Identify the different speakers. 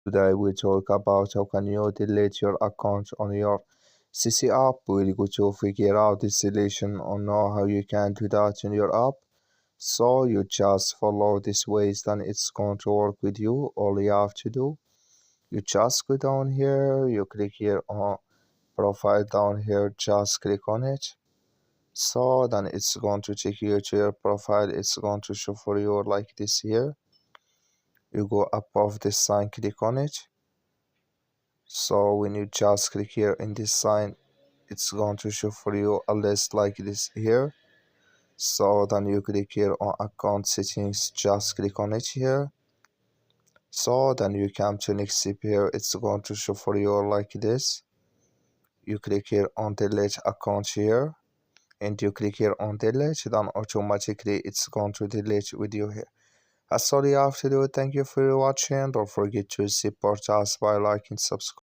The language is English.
Speaker 1: Today we talk about how can you delete your account on your CiCi app. We're going to figure out the solution or know how you can do that in your app. So you just follow this ways, then it's going to work with you. All you have to do, you just go down here, you click here on profile down here, just click on it. So then it's going to take you to your profile. It's going to show for you like this here. You go above this sign, click on it. So when you just click here in this sign, it's going to show for you a list like this here. So then you click here on account settings, just click on it here. So then you come to next step here, it's going to show for you like this. You click here on delete account here, and you click here on delete, then automatically it's going to delete with you here. That's all you have to do. Thank you for watching. Don't forget to support us by liking, subscribe.